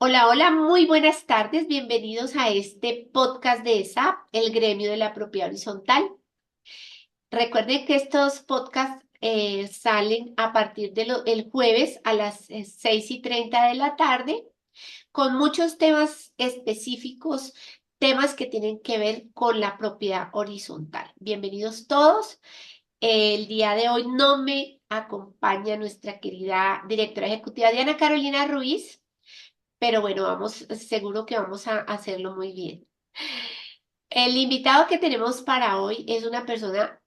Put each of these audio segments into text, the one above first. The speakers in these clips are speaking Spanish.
Hola, hola, muy buenas tardes. Bienvenidos a este podcast de ESAP, el gremio de la propiedad horizontal. Recuerden que estos podcasts salen a partir del jueves a las 6:30 de la tarde, con muchos temas específicos, temas que tienen que ver con la propiedad horizontal. Bienvenidos todos. El día de hoy no me acompaña nuestra querida directora ejecutiva Diana Carolina Ruiz. Pero bueno, seguro que vamos a hacerlo muy bien. El invitado que tenemos para hoy es una persona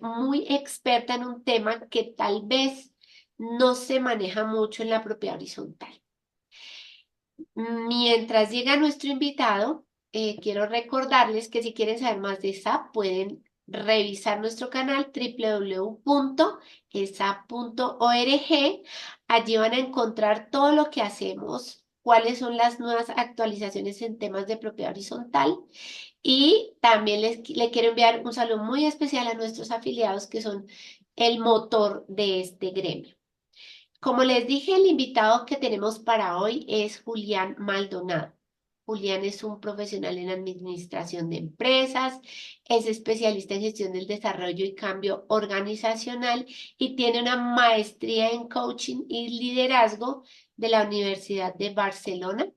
muy experta en un tema que tal vez no se maneja mucho en la propiedad horizontal. Mientras llega nuestro invitado, quiero recordarles que si quieren saber más de SAP, pueden revisar nuestro canal www.esap.org. Allí van a encontrar todo lo que hacemos, cuáles son las nuevas actualizaciones en temas de propiedad horizontal. Y también le quiero enviar un saludo muy especial a nuestros afiliados que son el motor de este gremio. Como les dije, el invitado que tenemos para hoy es Julián Maldonado. Julián es un profesional en administración de empresas, es especialista en gestión del desarrollo y cambio organizacional y tiene una maestría en coaching y liderazgo de la Universidad de Barcelona.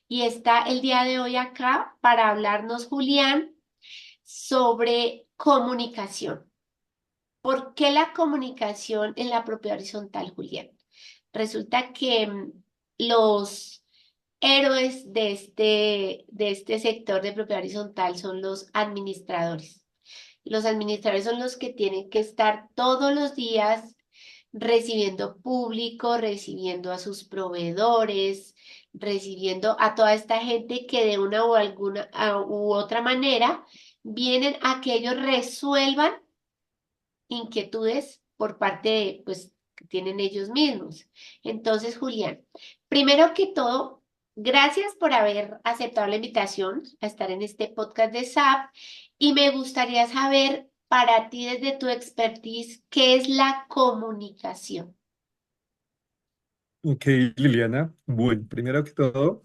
Y está el día de hoy acá para hablarnos, Julián, sobre comunicación. ¿Por qué la comunicación en la propiedad horizontal, Julián? Resulta que los héroes de este sector de propiedad horizontal son los administradores. Los administradores son los que tienen que estar todos los días recibiendo público, recibiendo a sus proveedores, recibiendo a toda esta gente que de una o alguna u otra manera vienen a que ellos resuelvan inquietudes por parte de, pues, que tienen ellos mismos. Entonces, Julián, primero que todo, gracias por haber aceptado la invitación a estar en este podcast de SAP y me gustaría saber para ti desde tu expertise, ¿qué es la comunicación? Ok, Liliana. Bueno, primero que todo,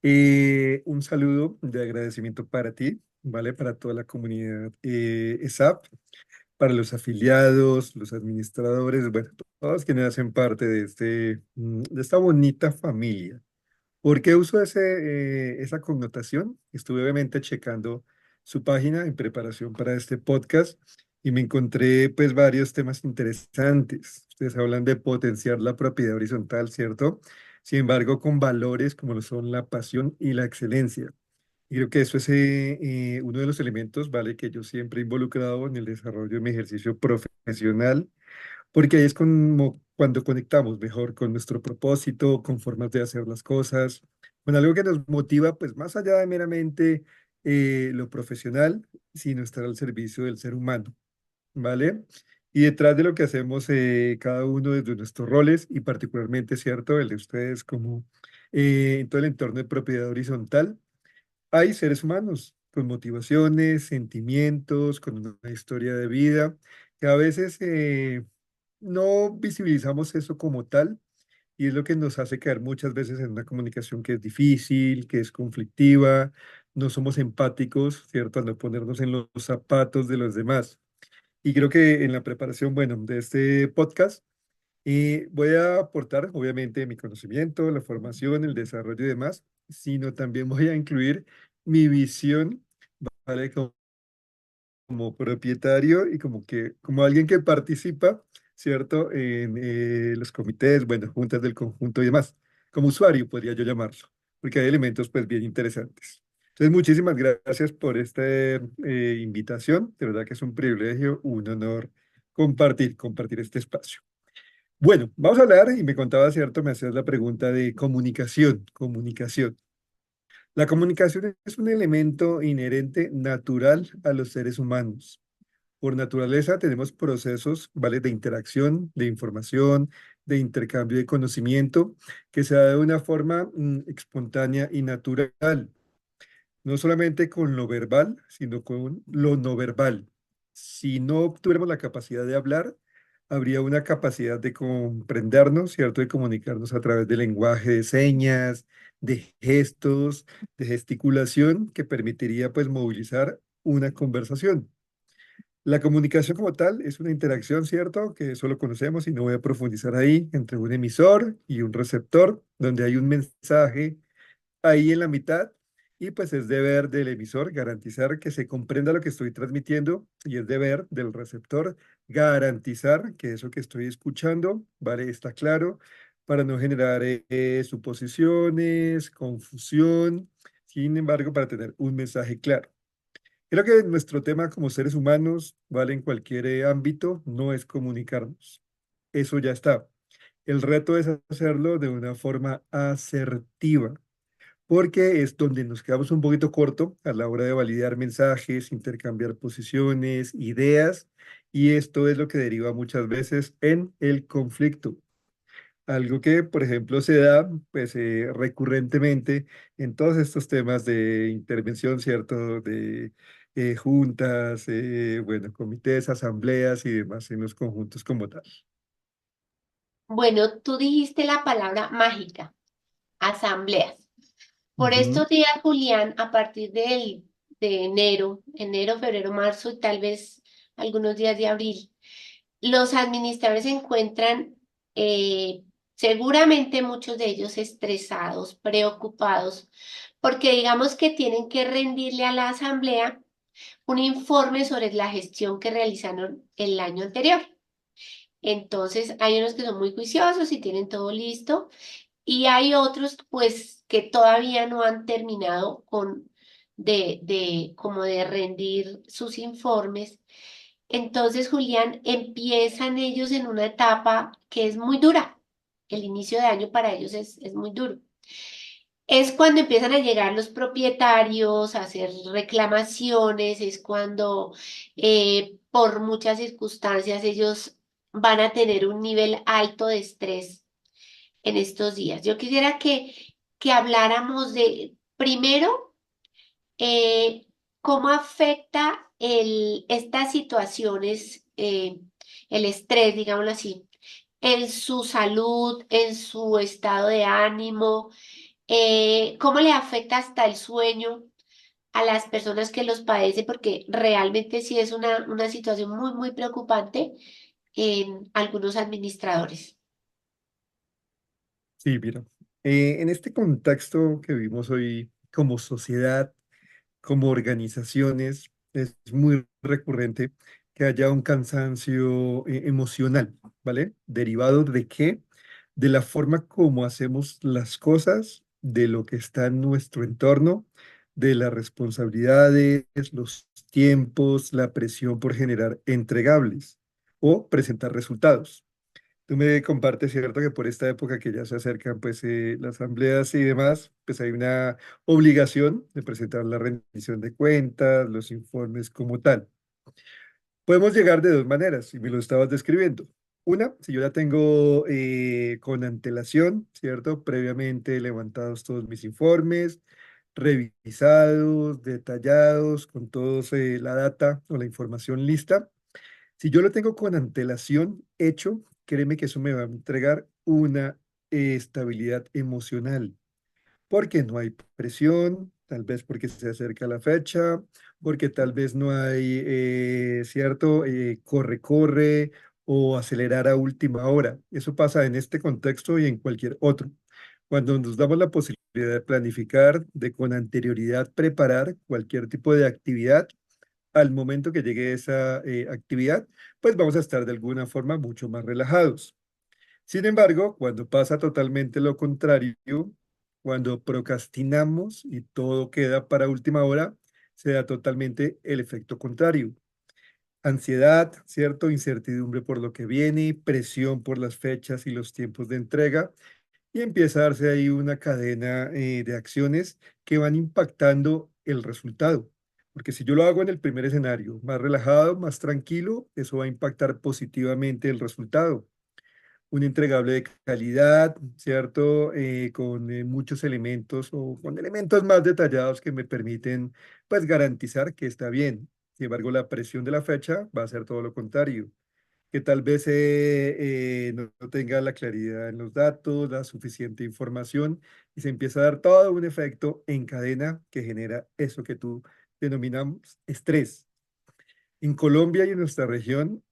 un saludo de agradecimiento para ti, ¿vale? Para toda la comunidad ESAP, para los afiliados, los administradores, bueno, todos quienes hacen parte de de esta bonita familia. ¿Por qué uso esa connotación? Estuve obviamente checando su página en preparación para este podcast y me encontré pues varios temas interesantes. Ustedes hablan de potenciar la propiedad horizontal, ¿cierto? Sin embargo, con valores como lo son la pasión y la excelencia. Y creo que eso es uno de los elementos, ¿vale? Que yo siempre he involucrado en el desarrollo de mi ejercicio profesional porque ahí es como cuando conectamos mejor con nuestro propósito, con formas de hacer las cosas, con algo que nos motiva, pues más allá de meramente lo profesional, sino estar al servicio del ser humano, ¿vale? Y detrás de lo que hacemos cada uno desde nuestros roles, y particularmente, ¿cierto? El de ustedes como en todo el entorno de propiedad horizontal, hay seres humanos con motivaciones, sentimientos, con una historia de vida, que a veces no visibilizamos eso como tal y es lo que nos hace caer muchas veces en una comunicación que es difícil, que es conflictiva, no somos empáticos, ¿cierto? Al no ponernos en los zapatos de los demás. Y creo que en la preparación, bueno, de este podcast, voy a aportar, obviamente, mi conocimiento, la formación, el desarrollo y demás, sino también voy a incluir mi visión, ¿vale? Como propietario y como alguien que participa, ¿cierto? En los comités, bueno, juntas del conjunto y demás. Como usuario podría yo llamarlo, porque hay elementos pues bien interesantes. Entonces, muchísimas gracias por esta invitación. De verdad que es un privilegio, un honor compartir este espacio. Bueno, vamos a hablar, y me contaba, ¿cierto? Me hacías la pregunta de comunicación, comunicación. La comunicación es un elemento inherente, natural a los seres humanos. Por naturaleza tenemos procesos, ¿vale? De interacción, de información, de intercambio de conocimiento, que se da de una forma espontánea y natural, no solamente con lo verbal, sino con lo no verbal. Si no tuviéramos la capacidad de hablar, habría una capacidad de comprendernos, ¿cierto? De comunicarnos a través del lenguaje de señas, de gestos, de gesticulación, que permitiría pues movilizar una conversación. La comunicación como tal es una interacción, ¿cierto? Que solo conocemos y no voy a profundizar ahí, entre un emisor y un receptor, donde hay un mensaje ahí en la mitad y pues es deber del emisor garantizar que se comprenda lo que estoy transmitiendo y es deber del receptor garantizar que eso que estoy escuchando, ¿vale? Está claro para no generar suposiciones, confusión, sin embargo, para tener un mensaje claro. Creo que nuestro tema como seres humanos, ¿vale? En cualquier ámbito, no es comunicarnos. Eso ya está. El reto es hacerlo de una forma asertiva porque es donde nos quedamos un poquito corto a la hora de validar mensajes, intercambiar posiciones, ideas, y esto es lo que deriva muchas veces en el conflicto. Algo que, por ejemplo, se da pues, recurrentemente en todos estos temas de intervención, ¿cierto? De juntas, bueno, comités, asambleas y demás en los conjuntos como tal. Bueno, tú dijiste la palabra mágica, asambleas. Por Ujú. estos días, Julián, a partir de enero, febrero, marzo y tal vez algunos días de abril, los administradores se encuentran eh, seguramente muchos de ellos estresados, preocupados, porque digamos que tienen que rendirle a la asamblea un informe sobre la gestión que realizaron el año anterior. Entonces, hay unos que son muy juiciosos y tienen todo listo, y hay otros, pues, que todavía no han terminado como de rendir sus informes. Entonces, Julián, empiezan ellos en una etapa que es muy dura. El inicio de año para ellos es muy duro. Es cuando empiezan a llegar los propietarios a hacer reclamaciones, es cuando por muchas circunstancias ellos van a tener un nivel alto de estrés en estos días. Yo quisiera que habláramos de, primero, eh, cómo afecta estas situaciones, el estrés, digámoslo así, en su salud, en su estado de ánimo, cómo le afecta hasta el sueño a las personas que los padecen, porque realmente sí es una situación muy, muy preocupante en algunos administradores. Sí, mira, en este contexto que vivimos hoy como sociedad, como organizaciones, es muy recurrente que haya un cansancio emocional, ¿vale? ¿Derivado de qué? De la forma como hacemos las cosas, de lo que está en nuestro entorno, de las responsabilidades, los tiempos, la presión por generar entregables o presentar resultados. Tú me compartes, ¿cierto? Que por esta época que ya se acercan, pues, las asambleas y demás, pues hay una obligación de presentar la rendición de cuentas, los informes como tal. Podemos llegar de dos maneras, y me lo estabas describiendo. Una, si yo ya tengo con antelación, ¿cierto? Previamente levantados todos mis informes, revisados, detallados, con todos la data o la información lista. Si yo lo tengo con antelación hecho, créeme que eso me va a entregar una estabilidad emocional, porque no hay presión, tal vez porque se acerca la fecha, porque tal vez no hay, cierto, corre o acelerar a última hora. Eso pasa en este contexto y en cualquier otro. Cuando nos damos la posibilidad de planificar, de con anterioridad preparar cualquier tipo de actividad, al momento que llegue esa actividad, pues vamos a estar de alguna forma mucho más relajados. Sin embargo, cuando pasa totalmente lo contrario, cuando procrastinamos y todo queda para última hora, se da totalmente el efecto contrario. Ansiedad, ¿cierto? Incertidumbre por lo que viene, presión por las fechas y los tiempos de entrega, y empieza a darse ahí una cadena de acciones que van impactando el resultado. Porque si yo lo hago en el primer escenario, más relajado, más tranquilo, eso va a impactar positivamente el resultado. Un entregable de calidad, ¿cierto? Con muchos elementos o con elementos más detallados que me permiten, pues, garantizar que está bien. Sin embargo, la presión de la fecha va a ser todo lo contrario. que tal vez no tenga la claridad en los datos, la suficiente información, y se empieza a dar todo un efecto en cadena que genera eso que tú denominamos estrés. En Colombia y en nuestra región,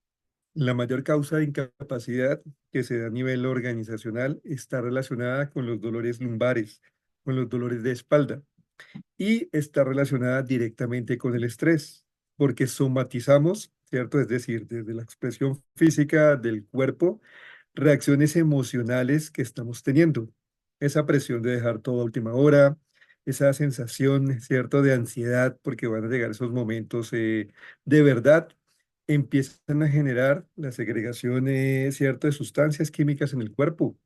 la mayor causa de incapacidad que se da a nivel organizacional está relacionada con los dolores lumbares, con los dolores de espalda y está relacionada directamente con el estrés, porque somatizamos, ¿cierto? Es decir, desde la expresión física del cuerpo, reacciones emocionales que estamos teniendo. Esa presión de dejar todo a última hora, esa sensación, ¿cierto?, de ansiedad, porque van a llegar esos momentos de verdad, empiezan a generar la segregación, ¿cierto?, de sustancias químicas en el cuerpo.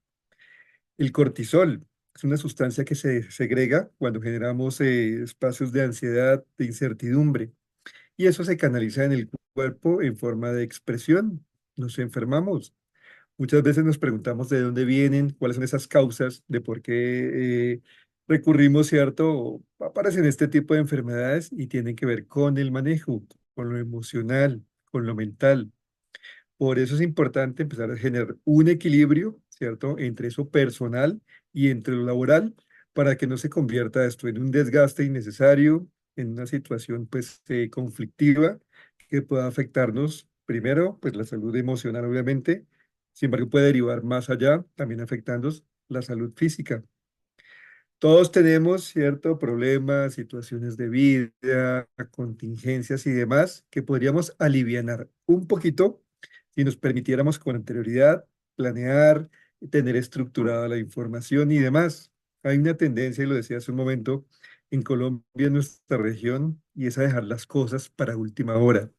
El cortisol es una sustancia que se segrega cuando generamos espacios de ansiedad, de incertidumbre, y eso se canaliza en el cuerpo en forma de expresión. Nos enfermamos. Muchas veces nos preguntamos de dónde vienen, cuáles son esas causas, de por qué recurrimos, ¿cierto? O aparecen este tipo de enfermedades y tienen que ver con el manejo, con lo emocional, con lo mental. Por eso es importante empezar a generar un equilibrio, ¿cierto?, entre eso personal y entre lo laboral, para que no se convierta esto en un desgaste innecesario, en una situación pues conflictiva que pueda afectarnos, primero, pues la salud emocional, obviamente, sin embargo puede derivar más allá, también afectándonos la salud física. Todos tenemos, cierto, problemas, situaciones de vida, contingencias y demás que podríamos alivianar un poquito si nos permitiéramos con anterioridad planear, tener estructurada la información y demás. Hay una tendencia, y lo decía hace un momento, en Colombia, en nuestra región, y es a dejar las cosas para última hora.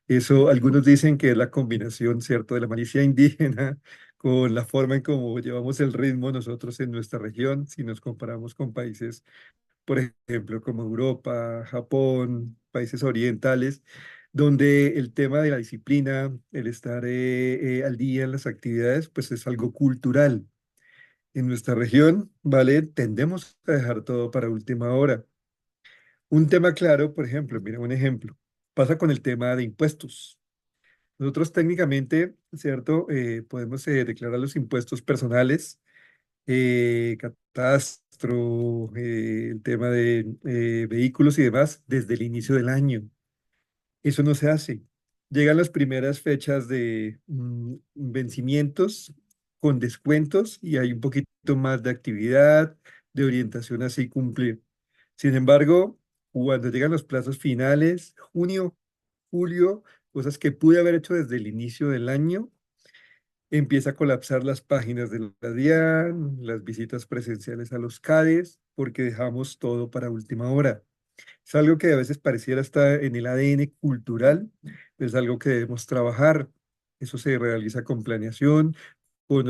Eso, algunos dicen que es la combinación, ¿cierto?, de la malicia indígena con la forma en cómo llevamos el ritmo nosotros en nuestra región, si nos comparamos con países, por ejemplo, como Europa, Japón, países orientales, donde el tema de la disciplina, el estar al día en las actividades, pues es algo cultural. En nuestra región, ¿vale? Tendemos a dejar todo para última hora. Un tema claro, por ejemplo, mira un ejemplo, pasa con el tema de impuestos. Nosotros técnicamente, ¿cierto? Podemos declarar los impuestos personales, catastro, el tema de vehículos y demás desde el inicio del año. Eso no se hace. Llegan las primeras fechas de vencimientos con descuentos y hay un poquito más de actividad, de orientación así cumplir. Sin embargo, cuando llegan los plazos finales, junio, julio, cosas que pude haber hecho desde el inicio del año, empieza a colapsar las páginas de la DIAN, las visitas presenciales a los CADES, porque dejamos todo para última hora. Es algo que a veces pareciera estar en el ADN cultural, pero es algo que debemos trabajar. Eso se realiza con planeación, con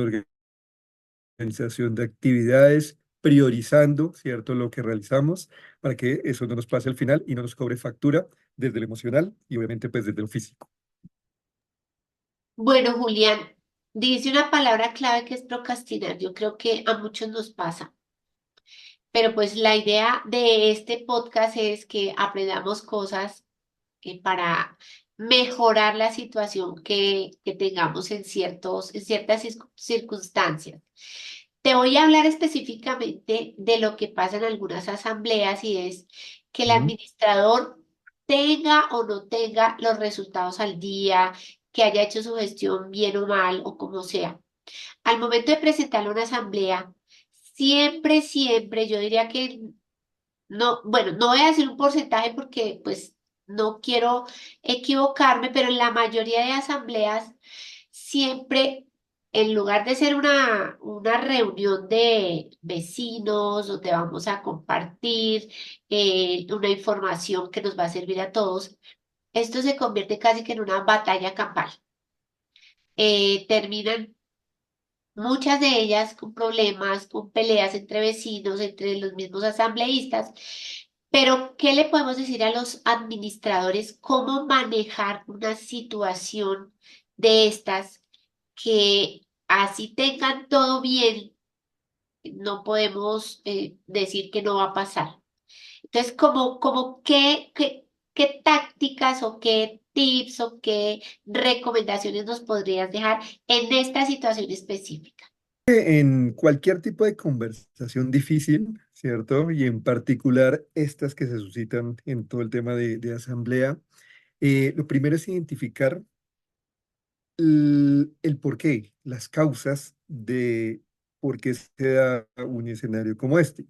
organización de actividades, priorizando, ¿cierto?, lo que realizamos para que eso no nos pase al final y no nos cobre factura desde lo emocional y obviamente pues desde lo físico. Bueno, Julián, dice una palabra clave que es procrastinar. Yo creo que a muchos nos pasa. Pero pues la idea de este podcast es que aprendamos cosas para mejorar la situación que tengamos en ciertas circunstancias. Te voy a hablar específicamente de lo que pasa en algunas asambleas y es que el ¿Mm? administrador tenga o no tenga los resultados al día, que haya hecho su gestión bien o mal o como sea. Al momento de presentarlo a una asamblea, siempre, yo diría que no, bueno, no voy a decir un porcentaje porque pues no quiero equivocarme, pero en la mayoría de asambleas siempre, en lugar de ser una reunión de vecinos donde vamos a compartir una información que nos va a servir a todos, esto se convierte casi que en una batalla campal. Terminan muchas de ellas con problemas, con peleas entre vecinos, entre los mismos asambleístas. Pero, ¿qué le podemos decir a los administradores? ¿Cómo manejar una situación de estas que así tengan todo bien, no podemos decir que no va a pasar? Entonces, ¿cómo qué? ¿Qué tácticas o qué tips o qué recomendaciones nos podrías dejar en esta situación específica? En cualquier tipo de conversación difícil, ¿cierto? Y en particular estas que se suscitan en todo el tema de asamblea, lo primero es identificar el porqué, las causas de por qué se da un escenario como este.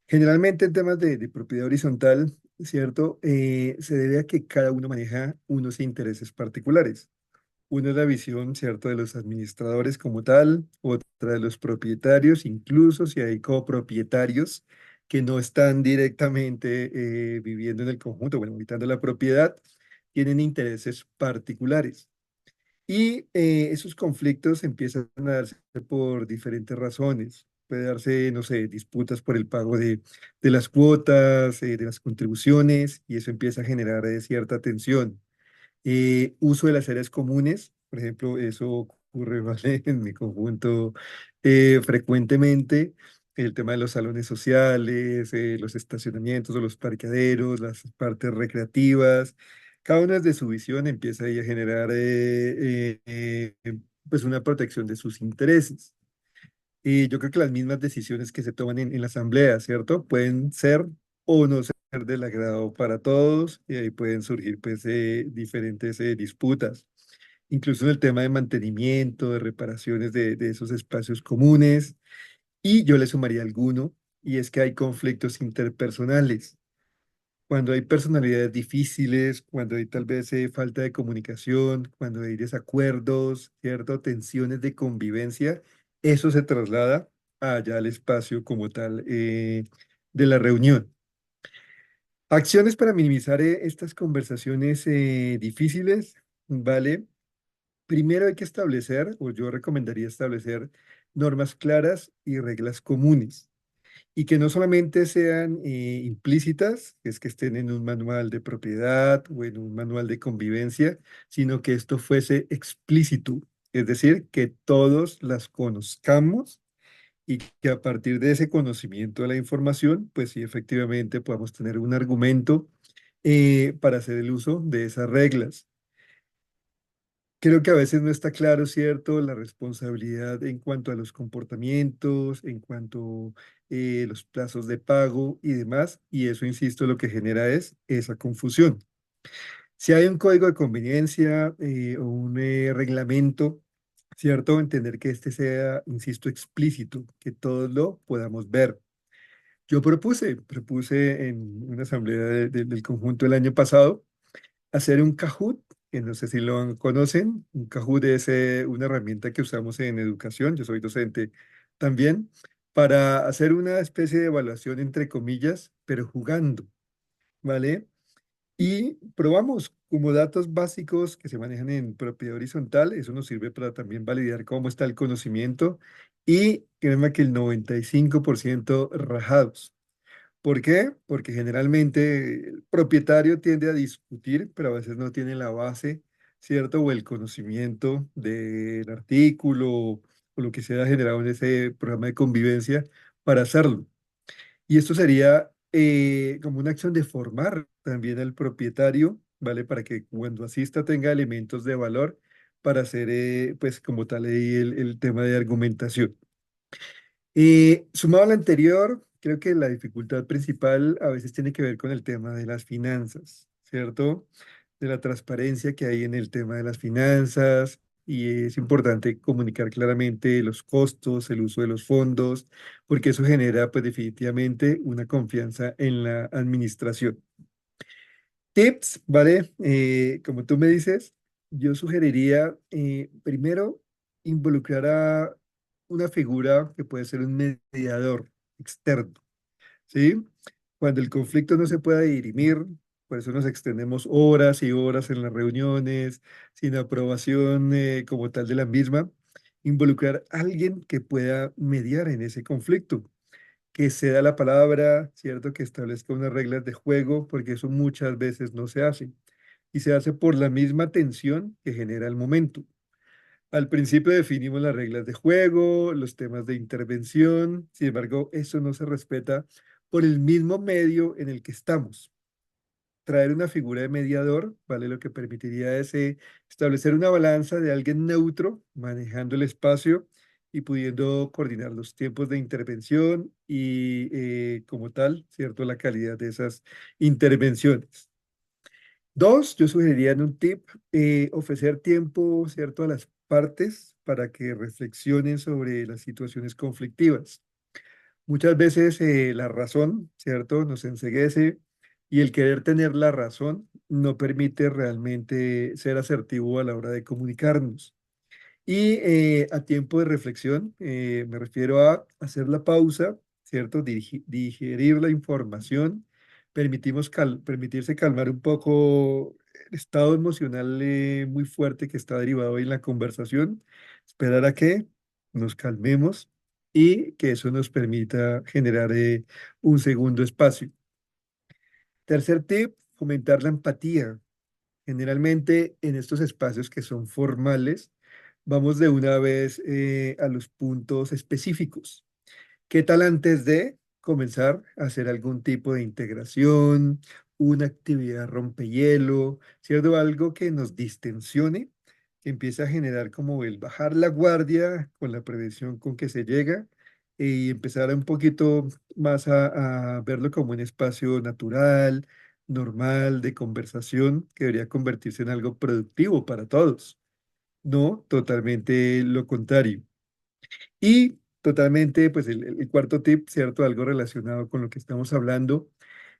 Generalmente en temas de propiedad horizontal, ¿cierto? Se debe a que cada uno maneja unos intereses particulares. Uno es la visión, ¿cierto?, de los administradores como tal, otra de los propietarios, incluso si hay copropietarios que no están directamente viviendo en el conjunto, bueno, habitando la propiedad, tienen intereses particulares. Y esos conflictos empiezan a darse por diferentes razones. Puede darse, no sé, disputas por el pago de las cuotas, de las contribuciones, y eso empieza a generar cierta tensión. Uso de las áreas comunes, por ejemplo, eso ocurre, ¿vale? En mi conjunto frecuentemente. El tema de los salones sociales, los estacionamientos o los parqueaderos, las partes recreativas. Cada una de su visión empieza ahí a generar pues una protección de sus intereses. Y yo creo que las mismas decisiones que se toman en la asamblea, ¿cierto? Pueden ser o no ser del agrado para todos y ahí pueden surgir pues diferentes disputas. Incluso en el tema de mantenimiento, de reparaciones de esos espacios comunes. Y yo le sumaría alguno, y es que hay conflictos interpersonales. Cuando hay personalidades difíciles, cuando hay tal vez falta de comunicación, cuando hay desacuerdos, ¿cierto? Tensiones de convivencia, eso se traslada allá al espacio como tal de la reunión. Acciones para minimizar estas conversaciones difíciles, ¿vale? Primero hay que establecer, o yo recomendaría establecer, normas claras y reglas comunes y que no solamente sean implícitas, que es que estén en un manual de propiedad o en un manual de convivencia, sino que esto fuese explícito, es decir, que todos las conozcamos y que a partir de ese conocimiento de la información, pues sí, efectivamente podamos tener un argumento para hacer el uso de esas reglas. Creo que a veces no está claro, ¿cierto?, la responsabilidad en cuanto a los comportamientos, en cuanto a los plazos de pago y demás, y eso, insisto, lo que genera es esa confusión. Si hay un código de conveniencia o un reglamento, ¿cierto?, entender que este sea, insisto, explícito, que todos lo podamos ver. Yo propuse en una asamblea del conjunto el año pasado, hacer un Kahoot, que no sé si lo conocen. Un Kahoot es una herramienta que usamos en educación, yo soy docente también, para hacer una especie de evaluación entre comillas, pero jugando, ¿vale? Y probamos como datos básicos que se manejan en propiedad horizontal, eso nos sirve para también validar cómo está el conocimiento y créeme que el 95% rajados. ¿Por qué? Porque generalmente el propietario tiende a discutir, pero a veces no tiene la base, ¿cierto? O el conocimiento del artículo o lo que se haya generado en ese programa de convivencia para hacerlo. Y esto sería como una acción de formar también al propietario, ¿vale? Para que cuando asista tenga elementos de valor para hacer, pues como tal, ahí el tema de argumentación. Sumado al anterior, creo que la dificultad principal a veces tiene que ver con el tema de las finanzas, ¿cierto? De la transparencia que hay en el tema de las finanzas y es importante comunicar claramente los costos, el uso de los fondos, porque eso genera pues definitivamente una confianza en la administración. Tips, ¿vale? Como tú me dices, yo sugeriría primero involucrar a una figura que puede ser un mediador externo, ¿sí? Cuando el conflicto no se pueda dirimir, por eso nos extendemos horas y horas en las reuniones, sin aprobación como tal de la misma, involucrar a alguien que pueda mediar en ese conflicto que ceda la palabra, ¿cierto? Que establezca unas reglas de juego, porque eso muchas veces no se hace. Y se hace por la misma tensión que genera el momento. Al principio definimos las reglas de juego, los temas de intervención, sin embargo, eso no se respeta por el mismo medio en el que estamos. traer una figura de mediador, ¿vale? Lo que permitiría es establecer una balanza de alguien neutro, manejando el espacio y pudiendo coordinar los tiempos de intervención y como tal, ¿cierto? La calidad de esas intervenciones. Dos, yo sugeriría en un tip ofrecer tiempo, ¿cierto? A las partes para que reflexionen sobre las situaciones conflictivas. Muchas veces la razón, ¿cierto? Nos enceguece y el querer tener la razón no permite realmente ser asertivo a la hora de comunicarnos. Y a tiempo de reflexión, me refiero a hacer la pausa, ¿cierto? Digerir la información, permitirse calmar un poco el estado emocional muy fuerte que está derivado hoy en la conversación, esperar a que nos calmemos y que eso nos permita generar un segundo espacio. Tercer tip, fomentar la empatía. Generalmente en estos espacios que son formales, vamos de una vez a los puntos específicos. ¿Qué tal antes de comenzar a hacer algún tipo de integración, una actividad rompehielo, ¿cierto? Algo que nos distensione, que empiece a generar como el bajar la guardia con la prevención con que se llega y empezar un poquito más a verlo como un espacio natural, normal, de conversación, que debería convertirse en algo productivo para todos, no totalmente lo contrario. Y totalmente, pues el cuarto tip, ¿cierto? Algo relacionado con lo que estamos hablando,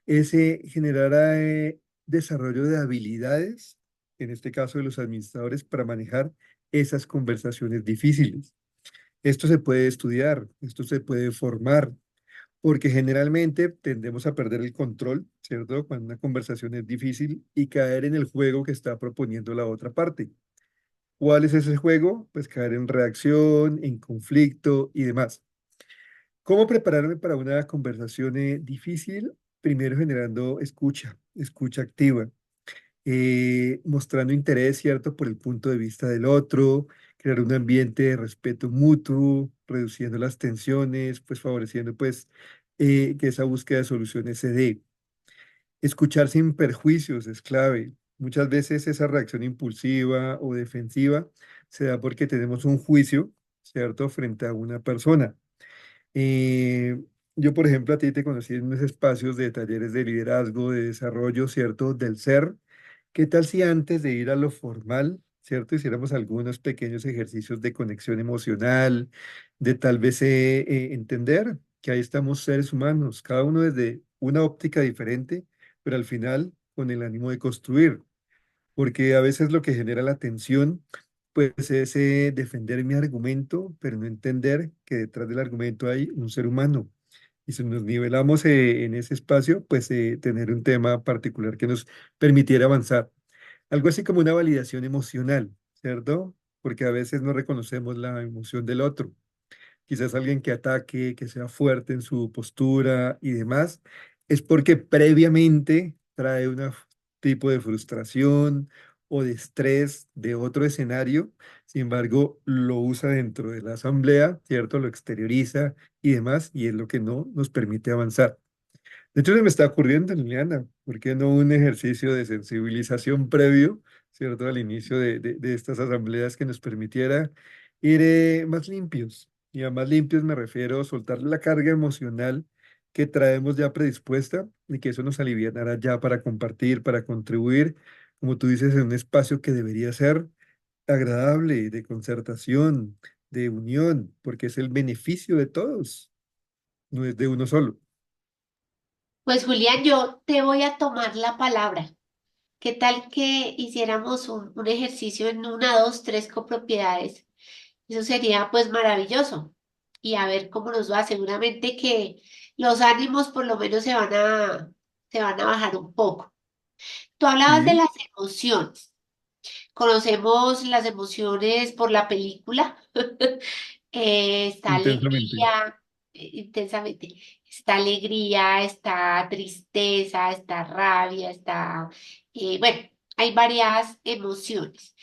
es generar desarrollo de habilidades, en este caso de los administradores, para manejar esas conversaciones difíciles. Esto se puede estudiar, esto se puede formar, porque generalmente tendemos a perder el control, ¿cierto? Cuando una conversación es difícil y caer en el juego que está proponiendo la otra parte. ¿Cuál es ese juego? Pues caer en reacción, en conflicto y demás. ¿Cómo prepararme para una conversación difícil? Primero generando escucha, escucha activa, mostrando interés, ¿cierto?, por el punto de vista del otro, crear un ambiente de respeto mutuo, reduciendo las tensiones, pues favoreciendo pues que esa búsqueda de soluciones se dé. Escuchar sin perjuicios es clave. Muchas veces esa reacción impulsiva o defensiva se da porque tenemos un juicio, ¿cierto?, frente a una persona. Eh, yo, por ejemplo, a ti te conocí en unos espacios de talleres de liderazgo, de desarrollo, ¿cierto?, del ser. ¿Qué tal si antes de ir a lo formal, ¿cierto?, hiciéramos algunos pequeños ejercicios de conexión emocional, de tal vez entender que ahí estamos seres humanos, cada uno desde una óptica diferente, pero al final con el ánimo de construir, porque a veces lo que genera la tensión, pues es defender mi argumento, pero no entender que detrás del argumento hay un ser humano. Y si nos nivelamos en ese espacio, pues tener un tema particular que nos permitiera avanzar. Algo así como una validación emocional, ¿cierto? Porque a veces no reconocemos la emoción del otro. Quizás alguien que ataque, que sea fuerte en su postura y demás, es porque previamente trae un tipo de frustración o de estrés de otro escenario. Sin embargo, lo usa dentro de la asamblea, ¿cierto? Lo exterioriza y demás, y es lo que no nos permite avanzar. De hecho, se me está ocurriendo, Liliana, ¿por qué no un ejercicio de sensibilización previo, ¿cierto? Al inicio de estas asambleas que nos permitiera ir más limpios. Y a más limpios me refiero a soltar la carga emocional que traemos ya predispuesta y que eso nos alivianara ya para compartir, para contribuir, como tú dices, en un espacio que debería ser agradable, de concertación, de unión, porque es el beneficio de todos, no es de uno solo. Pues Julián, yo te voy a tomar la palabra. ¿Qué tal que hiciéramos un ejercicio en una, dos, tres copropiedades? Eso sería pues maravilloso. Y a ver cómo nos va. Seguramente que los ánimos por lo menos se van a bajar un poco. Tú hablabas de Sí, las emociones. Conocemos las emociones por la película. Está intensamente. alegría, intensamente. Está alegría, está tristeza, está rabia, está, bueno, hay varias emociones.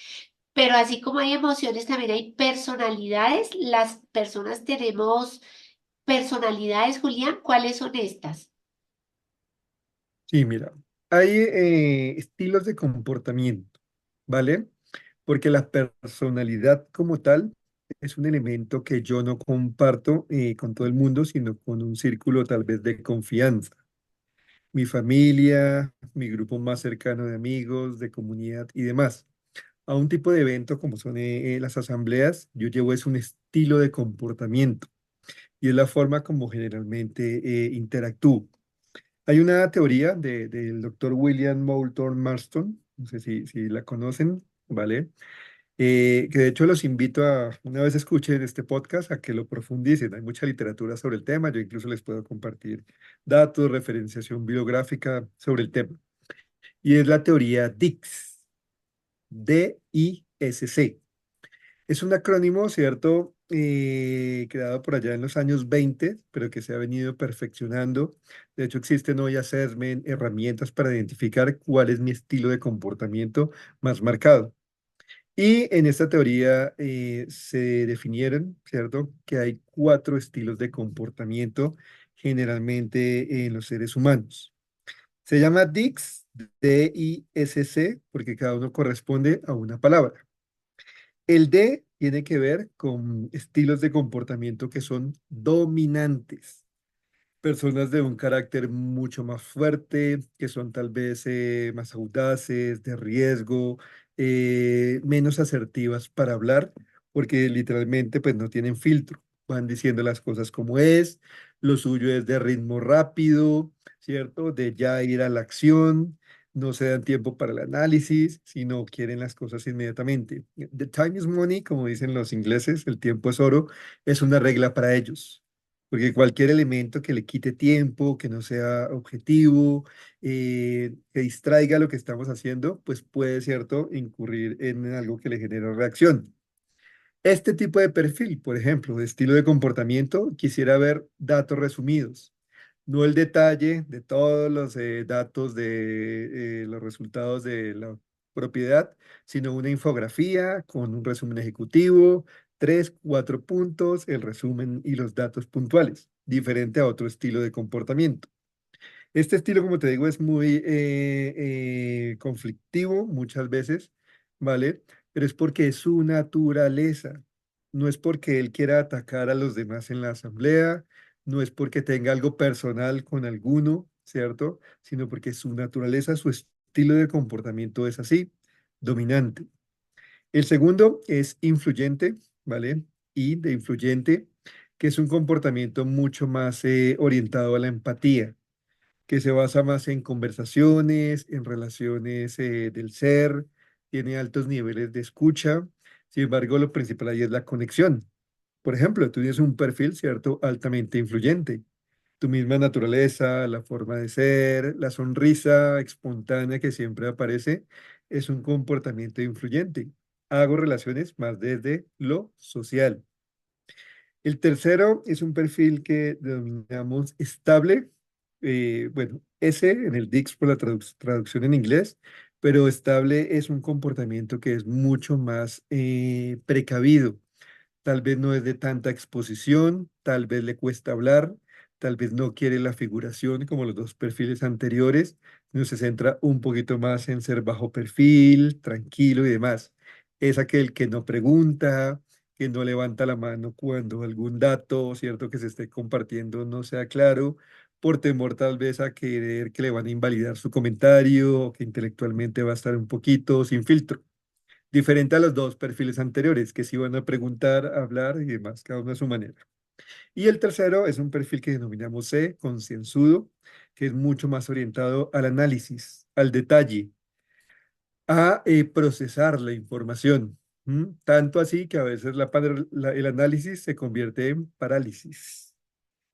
Pero así como hay emociones, también hay personalidades. Las personas tenemos personalidades, Julián. ¿Cuáles son estas? Sí, mira, Hay estilos de comportamiento, ¿vale? Porque la personalidad como tal es un elemento que yo no comparto con todo el mundo, sino con un círculo tal vez de confianza. Mi familia, mi grupo más cercano de amigos, de comunidad y demás. A un tipo de evento como son las asambleas, yo llevo es un estilo de comportamiento y es la forma como generalmente interactúo. Hay una teoría del doctor William Moulton Marston, no sé si la conocen, ¿vale? Que de hecho los invito a, una vez escuchen este podcast, a que lo profundicen. Hay mucha literatura sobre el tema, yo incluso les puedo compartir datos, referenciación bibliográfica sobre el tema. Y es la teoría DISC, DISC. Es un acrónimo, ¿cierto? Creado por allá en los años 20, pero que se ha venido perfeccionando. De hecho, existen hoy assessment, herramientas para identificar cuál es mi estilo de comportamiento más marcado. Y en esta teoría se definieron, ¿cierto?, que hay cuatro estilos de comportamiento generalmente en los seres humanos. Se llama DISC, D-I-S-C, porque cada uno corresponde a una palabra. El D tiene que ver con estilos de comportamiento que son dominantes, personas de un carácter mucho más fuerte, que son tal vez más audaces, de riesgo, menos asertivas para hablar, porque literalmente pues no tienen filtro, van diciendo las cosas como es, lo suyo es de ritmo rápido, ¿cierto? De ya ir a la acción. No se dan tiempo para el análisis, sino quieren las cosas inmediatamente. The time is money, como dicen los ingleses, el tiempo es oro, es una regla para ellos. Porque cualquier elemento que le quite tiempo, que no sea objetivo, que distraiga lo que estamos haciendo, pues puede, ¿cierto?, incurrir en algo que le genera reacción. Este tipo de perfil, por ejemplo, de estilo de comportamiento, quisiera ver datos resumidos, no el detalle de todos los datos de los resultados de la propiedad, sino una infografía con un resumen ejecutivo, tres, cuatro puntos, el resumen y los datos puntuales, diferente a otro estilo de comportamiento. Este estilo, como te digo, es muy conflictivo muchas veces, ¿vale? Pero es porque es su naturaleza. No es porque él quiera atacar a los demás en la asamblea, no es porque tenga algo personal con alguno, ¿cierto? Sino porque su naturaleza, su estilo de comportamiento es así, dominante. El segundo es influyente, ¿vale? Y de influyente, que es un comportamiento mucho más orientado a la empatía, que se basa más en conversaciones, en relaciones del ser, tiene altos niveles de escucha. Sin embargo, lo principal ahí es la conexión. Por ejemplo, tú tienes un perfil, ¿cierto?, altamente influyente. Tu misma naturaleza, la forma de ser, la sonrisa espontánea que siempre aparece, es un comportamiento influyente. Hago relaciones más desde lo social. El tercero es un perfil que denominamos estable. Bueno, S en el DICS por la traducción en inglés, pero estable es un comportamiento que es mucho más precavido. Tal vez no es de tanta exposición, tal vez le cuesta hablar, tal vez no quiere la figuración como los dos perfiles anteriores, no se centra un poquito más en ser bajo perfil, tranquilo y demás. Es aquel que no pregunta, que no levanta la mano cuando algún dato, cierto, que se esté compartiendo no sea claro, por temor tal vez a querer que le van a invalidar su comentario o que intelectualmente va a estar un poquito sin filtro. Diferente a los dos perfiles anteriores, que sí van a preguntar, hablar y demás, cada uno a su manera. Y el tercero es un perfil que denominamos C, concienzudo, que es mucho más orientado al análisis, al detalle, a procesar la información. Tanto así que a veces el análisis se convierte en parálisis.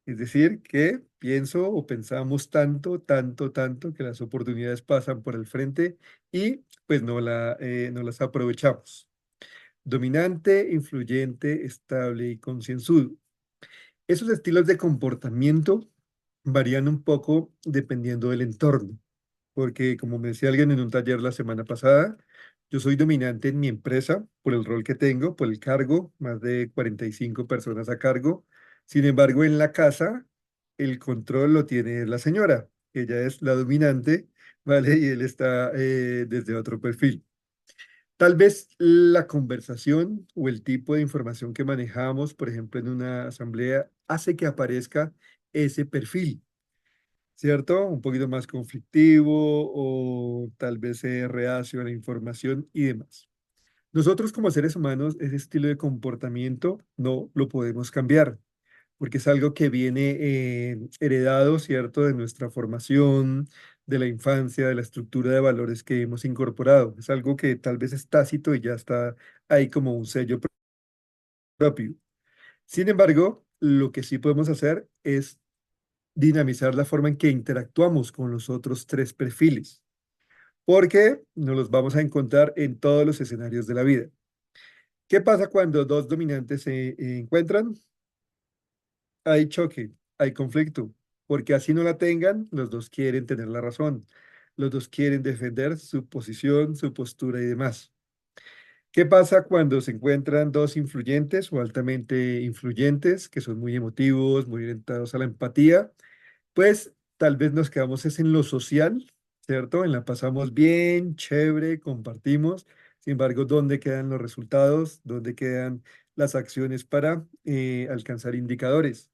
Es decir, que pienso o pensamos tanto, tanto, tanto que las oportunidades pasan por el frente y pues no las aprovechamos. Dominante, influyente, estable y concienzudo. Esos estilos de comportamiento varían un poco dependiendo del entorno, porque como me decía alguien en un taller la semana pasada, yo soy dominante en mi empresa por el rol que tengo, por el cargo, más de 45 personas a cargo. Sin embargo, en la casa, el control lo tiene la señora. Ella es la dominante ¿vale? Y él está desde otro perfil. Tal vez la conversación o el tipo de información que manejamos, por ejemplo, en una asamblea, hace que aparezca ese perfil, ¿cierto? Un poquito más conflictivo o tal vez reacio a la información y demás. Nosotros como seres humanos, ese estilo de comportamiento no lo podemos cambiar, porque es algo que viene heredado, ¿cierto? De nuestra formación, de la infancia, de la estructura de valores que hemos incorporado. Es algo que tal vez es tácito y ya está ahí como un sello propio. Sin embargo, lo que sí podemos hacer es dinamizar la forma en que interactuamos con los otros tres perfiles, porque nos los vamos a encontrar en todos los escenarios de la vida. ¿Qué pasa cuando dos dominantes se encuentran? Hay choque, hay conflicto, porque así no la tengan, los dos quieren tener la razón, los dos quieren defender su posición, su postura y demás. ¿Qué pasa cuando se encuentran dos influyentes o altamente influyentes, que son muy emotivos, muy orientados a la empatía? Pues tal vez nos quedamos es en lo social, ¿cierto? En la pasamos bien, chévere, compartimos. Sin embargo, ¿dónde quedan los resultados? ¿Dónde quedan las acciones para alcanzar indicadores?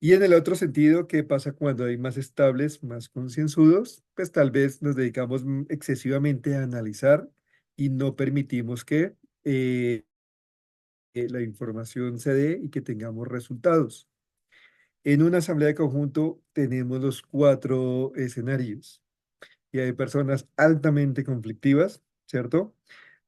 Y en el otro sentido, ¿qué pasa cuando hay más estables, más concienzudos? Pues tal vez nos dedicamos excesivamente a analizar y no permitimos que la información se dé y que tengamos resultados. En una asamblea de conjunto tenemos los cuatro escenarios y hay personas altamente conflictivas, ¿cierto?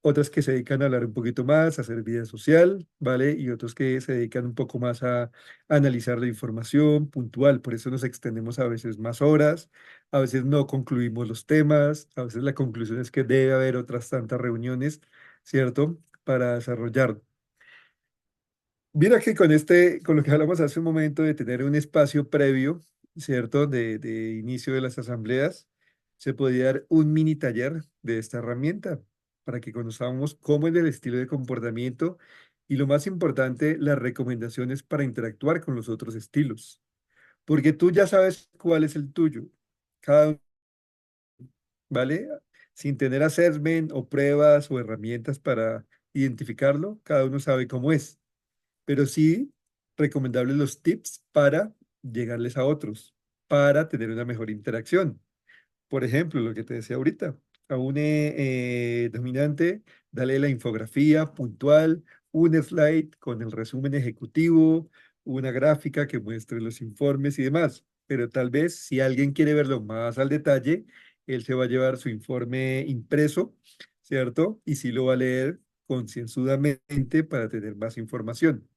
Otras que se dedican a hablar un poquito más, a hacer vida social, ¿vale? Y otros que se dedican un poco más a analizar la información puntual. Por eso nos extendemos a veces más horas, a veces no concluimos los temas, a veces la conclusión es que debe haber otras tantas reuniones, ¿cierto? Para desarrollar. Mira que con lo que hablamos hace un momento de tener un espacio previo, ¿cierto? De inicio de las asambleas, se podía dar un mini taller de esta herramienta para que conozcamos cómo es el estilo de comportamiento y lo más importante, las recomendaciones para interactuar con los otros estilos. Porque tú ya sabes cuál es el tuyo, cada uno, ¿vale? Sin tener assessment o pruebas o herramientas para identificarlo, cada uno sabe cómo es, pero sí recomendables los tips para llegarles a otros, para tener una mejor interacción. Por ejemplo, lo que te decía ahorita, a un dominante, dale la infografía puntual, un slide con el resumen ejecutivo, una gráfica que muestre los informes y demás. Pero tal vez si alguien quiere verlo más al detalle, él se va a llevar su informe impreso, ¿cierto? Y sí lo va a leer concienzudamente para tener más información.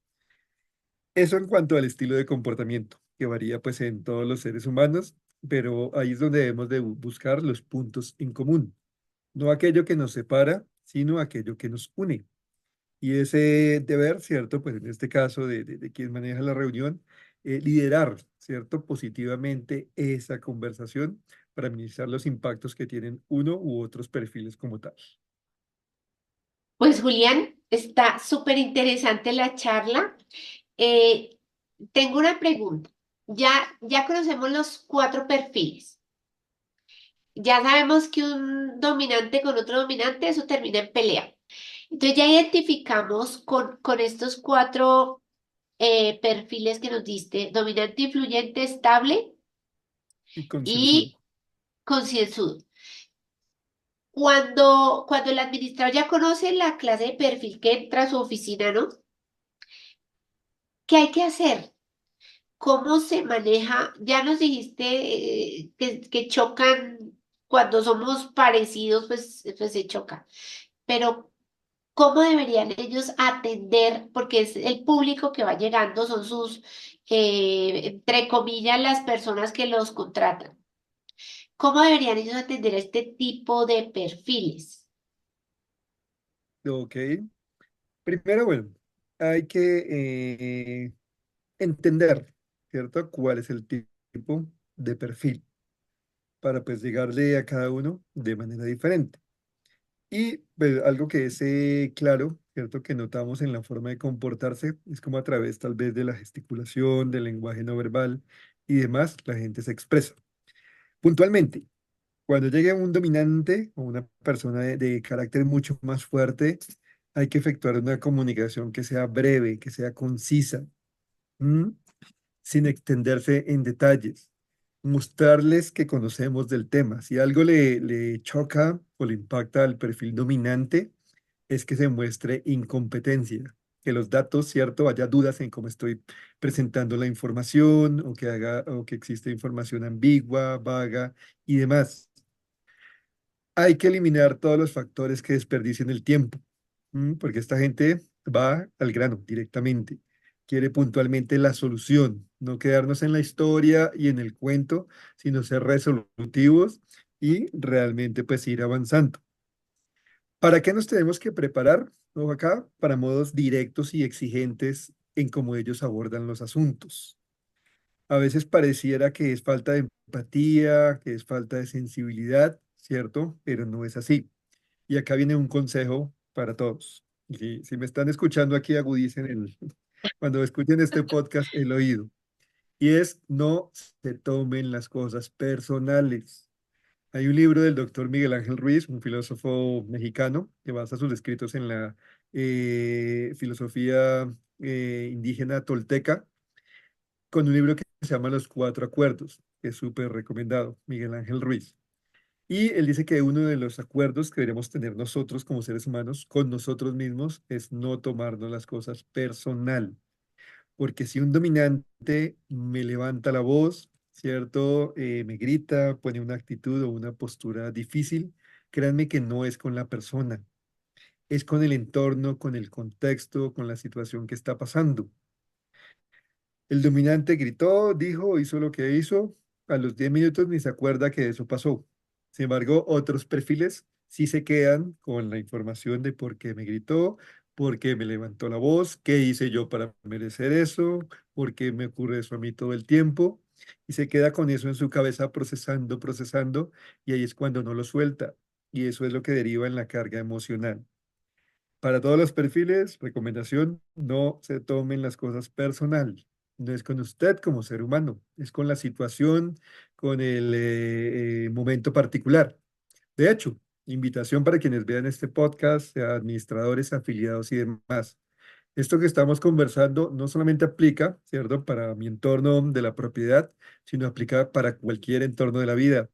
Eso en cuanto al estilo de comportamiento, que varía pues en todos los seres humanos, pero ahí es donde debemos de buscar los puntos en común, no aquello que nos separa, sino aquello que nos une. Y ese deber, ¿cierto? Pues en este caso de quien maneja la reunión, liderar, ¿cierto? Positivamente esa conversación para minimizar los impactos que tienen uno u otros perfiles como tal. Pues Julián, está súper interesante la charla. Eh, Tengo una pregunta. Ya conocemos los cuatro perfiles. Ya sabemos que un dominante con otro dominante, eso termina en pelea. Entonces ya identificamos con estos cuatro perfiles que nos diste, dominante, influyente, estable Y concienzudo. y concienzudo. Cuando el administrador ya conoce la clase de perfil que entra a su oficina, ¿no? ¿Qué hay que hacer? ¿Cómo se maneja? Ya nos dijiste que chocan cuando somos parecidos, pues se choca. Pero ¿cómo deberían ellos atender? Porque es el público que va llegando, son sus, entre comillas, las personas que los contratan. ¿Cómo deberían ellos atender a este tipo de perfiles? Ok. Primero, bueno, hay que entender, ¿cierto? ¿Cuál es el tipo de perfil para pues llegarle a cada uno de manera diferente? Y pues, algo que es claro, ¿cierto? Que notamos en la forma de comportarse es como a través tal vez de la gesticulación, del lenguaje no verbal y demás, la gente se expresa. Puntualmente. Cuando llegue un dominante o una persona de carácter mucho más fuerte, hay que efectuar una comunicación que sea breve, que sea concisa, ¿m? Sin extenderse en detalles. Mostrarles que conocemos del tema. Si algo le choca o le impacta al perfil dominante, es que se muestre incompetencia, que los datos, cierto, haya dudas en cómo estoy presentando la información o que existe información ambigua, vaga y demás. Hay que eliminar todos los factores que desperdicien el tiempo, porque esta gente va al grano directamente. Quiere puntualmente la solución, no quedarnos en la historia y en el cuento, sino ser resolutivos y realmente pues ir avanzando. ¿Para qué nos tenemos que preparar? Ojo acá, para modos directos y exigentes en cómo ellos abordan los asuntos. A veces pareciera que es falta de empatía, que es falta de sensibilidad, ¿cierto? Pero no es así. Y acá viene un consejo para todos. Si me están escuchando aquí, agudicen cuando escuchen este podcast, el oído. Y es no se tomen las cosas personales. Hay un libro del doctor Miguel Ángel Ruiz, un filósofo mexicano, que basa sus escritos en la filosofía indígena tolteca, con un libro que se llama Los Cuatro Acuerdos, que es súper recomendado, Miguel Ángel Ruiz. Y él dice que uno de los acuerdos que deberíamos tener nosotros como seres humanos con nosotros mismos es no tomarnos las cosas personal. Porque si un dominante me levanta la voz, ¿cierto? Me grita, pone una actitud o una postura difícil, créanme que no es con la persona, es con el entorno, con el contexto, con la situación que está pasando. El dominante gritó, dijo, hizo lo que hizo. A los 10 minutos ni se acuerda que eso pasó. Sin embargo, otros perfiles sí se quedan con la información de por qué me gritó, por qué me levantó la voz, qué hice yo para merecer eso, por qué me ocurre eso a mí todo el tiempo. Y se queda con eso en su cabeza procesando, procesando, y ahí es cuando no lo suelta. Y eso es lo que deriva en la carga emocional. Para todos los perfiles, recomendación, no se tomen las cosas personal. No es con usted como ser humano, es con la situación, con el momento particular. De hecho, invitación para quienes vean este podcast, sea administradores, afiliados y demás. Esto que estamos conversando no solamente aplica, ¿cierto?, para mi entorno de la propiedad, sino aplica para cualquier entorno de la vida.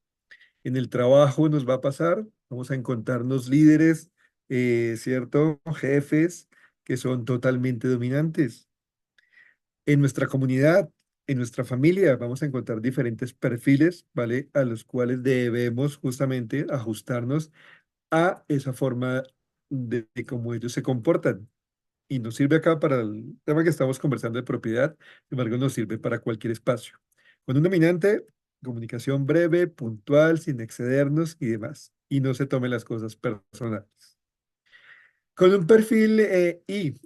En el trabajo nos va a pasar, vamos a encontrarnos líderes, ¿cierto? Jefes que son totalmente dominantes. En nuestra comunidad, en nuestra familia, vamos a encontrar diferentes perfiles, ¿vale? A los cuales debemos justamente ajustarnos a esa forma de cómo ellos se comportan. Y nos sirve acá para el tema que estamos conversando de propiedad, sin embargo, nos sirve para cualquier espacio. Con un dominante, comunicación breve, puntual, sin excedernos y demás. Y no se tomen las cosas personales. Con un perfil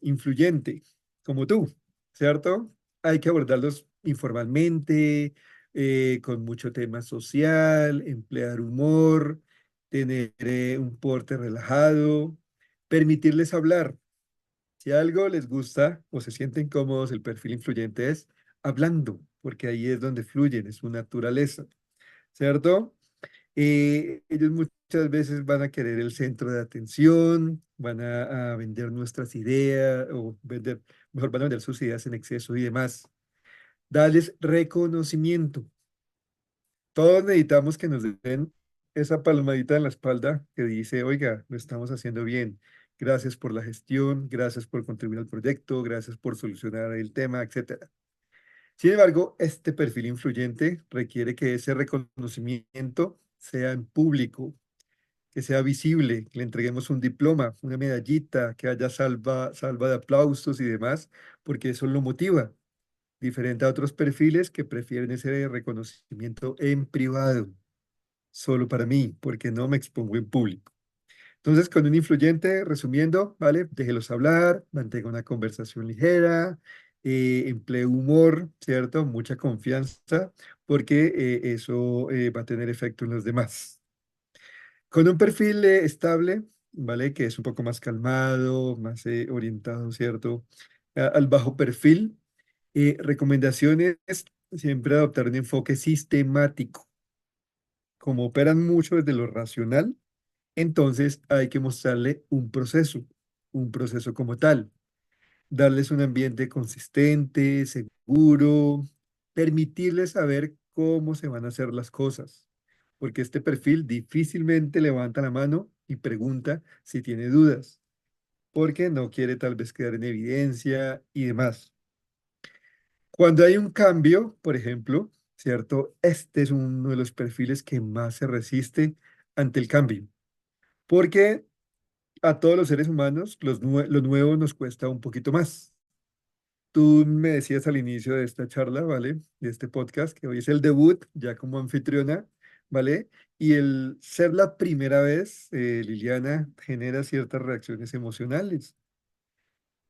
influyente, como tú, ¿cierto? Hay que abordarlos informalmente, con mucho tema social, emplear humor, tener un porte relajado, permitirles hablar. Si algo les gusta o se sienten cómodos, el perfil influyente es hablando, porque ahí es donde fluyen, es su naturaleza, ¿cierto? Ellos muchas veces van a querer el centro de atención, van a vender nuestras ideas o vender, mejor van a vender sus ideas en exceso y demás. Darles reconocimiento. Todos necesitamos que nos den esa palmadita en la espalda que dice, oiga, lo estamos haciendo bien. Gracias por la gestión, gracias por contribuir al proyecto, gracias por solucionar el tema, etcétera. Sin embargo, este perfil influyente requiere que ese reconocimiento sea en público, que sea visible, que le entreguemos un diploma, una medallita, que haya salva de aplausos y demás, porque eso lo motiva, diferente a otros perfiles que prefieren ese reconocimiento en privado, solo para mí, porque no me expongo en público. Entonces, con un influyente, resumiendo, ¿vale? Déjelos hablar, mantenga una conversación ligera, emplee humor, ¿cierto? Mucha confianza, porque eso va a tener efecto en los demás. Con un perfil estable, ¿vale? Que es un poco más calmado, más orientado, ¿cierto? Al bajo perfil, recomendaciones, siempre adoptar un enfoque sistemático como operan mucho desde lo racional, entonces hay que mostrarle un proceso como tal, darles un ambiente consistente, seguro, permitirles saber cómo se van a hacer las cosas, porque este perfil difícilmente levanta la mano y pregunta si tiene dudas, porque no quiere tal vez quedar en evidencia y demás. Cuando hay un cambio, por ejemplo, ¿cierto? Este es uno de los perfiles que más se resiste ante el cambio, porque a todos los seres humanos lo nuevo nos cuesta un poquito más. Tú me decías al inicio de esta charla, ¿vale? De este podcast, que hoy es el debut ya como anfitriona, ¿vale? Y el ser la primera vez, Liliana, genera ciertas reacciones emocionales,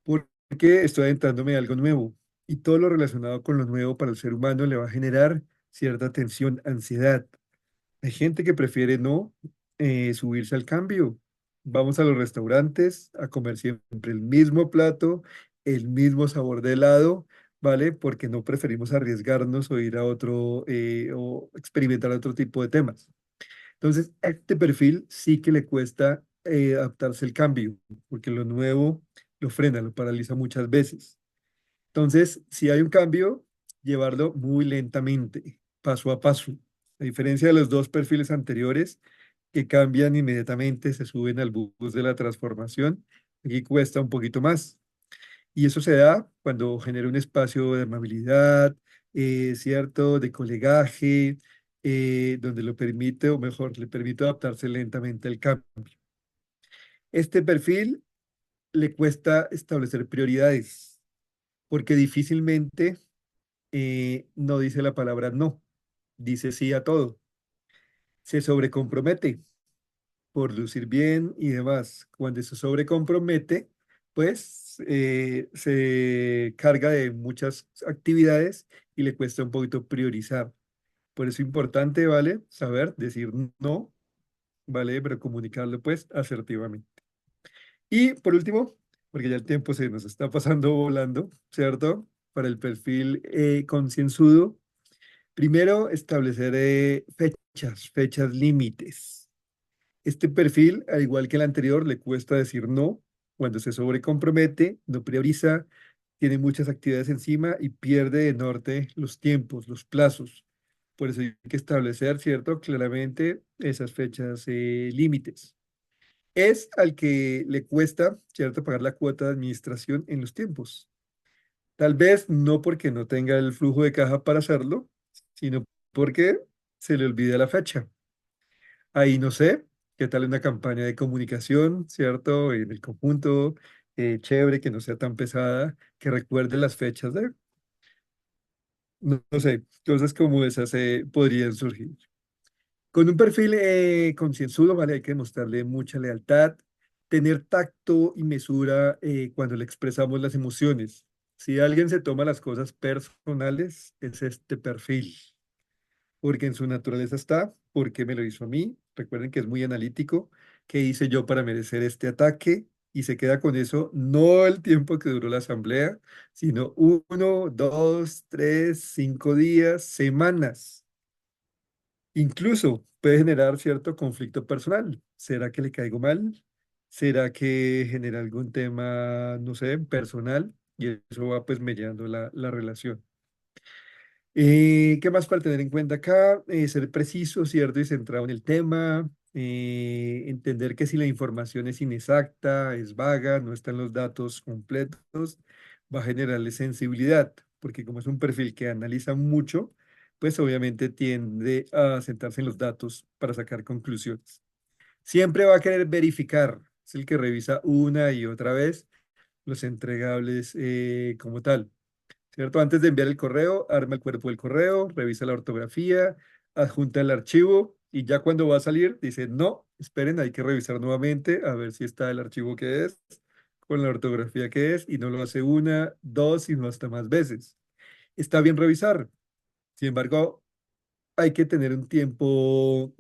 porque estoy adentrándome a algo nuevo y todo lo relacionado con lo nuevo para el ser humano le va a generar cierta tensión, ansiedad. Hay gente que prefiere no subirse al cambio. Vamos a los restaurantes a comer siempre el mismo plato, el mismo sabor de helado, ¿vale? Porque no preferimos arriesgarnos o ir a otro o experimentar otro tipo de temas. Entonces, a este perfil sí que le cuesta adaptarse al cambio, porque lo nuevo lo frena, lo paraliza muchas veces. Entonces, si hay un cambio, llevarlo muy lentamente, paso a paso. A diferencia de los dos perfiles anteriores, que cambian inmediatamente, se suben al bus de la transformación, aquí cuesta un poquito más. Y eso se da cuando genera un espacio de amabilidad, ¿cierto? De colegaje, donde lo permite, o mejor, le permite adaptarse lentamente al cambio. Este perfil le cuesta establecer prioridades, porque difícilmente no dice la palabra no, dice sí a todo. Se sobrecompromete por lucir bien y demás. Cuando se sobrecompromete, pues se carga de muchas actividades y le cuesta un poquito priorizar. Por eso es importante, ¿vale? Saber decir no, ¿vale? Pero comunicarlo pues asertivamente. Y por último, porque ya el tiempo se nos está pasando volando, ¿cierto? Para el perfil concienzudo. Primero, establecer fechas límites. Este perfil, al igual que el anterior, le cuesta decir no cuando se sobrecompromete, no prioriza, tiene muchas actividades encima y pierde de norte los tiempos, los plazos. Por eso hay que establecer, ¿cierto? Claramente esas fechas límites. Es al que le cuesta, ¿cierto?, pagar la cuota de administración en los tiempos. Tal vez no porque no tenga el flujo de caja para hacerlo, sino porque se le olvida la fecha. Ahí no sé, qué tal una campaña de comunicación, ¿cierto? En el conjunto, chévere, que no sea tan pesada, que recuerde las fechas de, no sé, cosas como esas podrían surgir. Con un perfil concienzudo, ¿vale? Hay que mostrarle mucha lealtad, tener tacto y mesura cuando le expresamos las emociones. Si alguien se toma las cosas personales, es este perfil, porque en su naturaleza está, porque me lo hizo a mí. Recuerden que es muy analítico. ¿Qué hice yo para merecer este ataque? Y se queda con eso, no el tiempo que duró la asamblea, sino 1, 2, 3, 5 días, semanas. Incluso puede generar cierto conflicto personal. ¿Será que le caigo mal? ¿Será que genera algún tema, no sé, personal? Y eso va pues mellando la relación. ¿Qué más para tener en cuenta acá? Ser preciso, ¿cierto? Y centrado en el tema. Entender que si la información es inexacta, es vaga, no están los datos completos, va a generarle sensibilidad, porque como es un perfil que analiza mucho, pues obviamente tiende a sentarse en los datos para sacar conclusiones. Siempre va a querer verificar, es el que revisa una y otra vez los entregables como tal. ¿Cierto? Antes de enviar el correo, arma el cuerpo del correo, revisa la ortografía, adjunta el archivo y ya cuando va a salir dice, no, esperen, hay que revisar nuevamente a ver si está el archivo que es, con la ortografía que es, y no lo hace una, dos, sino hasta más veces. Está bien revisar, sin embargo, hay que tener un tiempo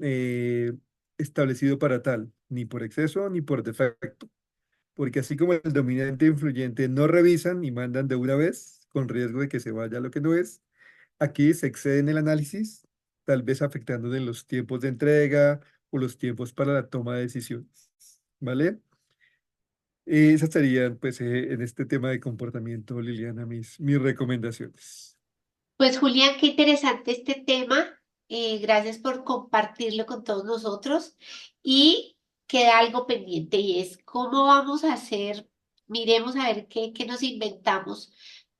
establecido para tal, ni por exceso ni por defecto, porque así como el dominante e influyente no revisan y mandan de una vez, con riesgo de que se vaya lo que no es, aquí se excede en el análisis tal vez afectando en los tiempos de entrega o los tiempos para la toma de decisiones, ¿vale? Esas serían, pues, en este tema de comportamiento, Liliana, mis recomendaciones. Pues Julián, qué interesante este tema. Gracias por compartirlo con todos nosotros. Y queda algo pendiente y es cómo vamos a hacer, miremos a ver qué nos inventamos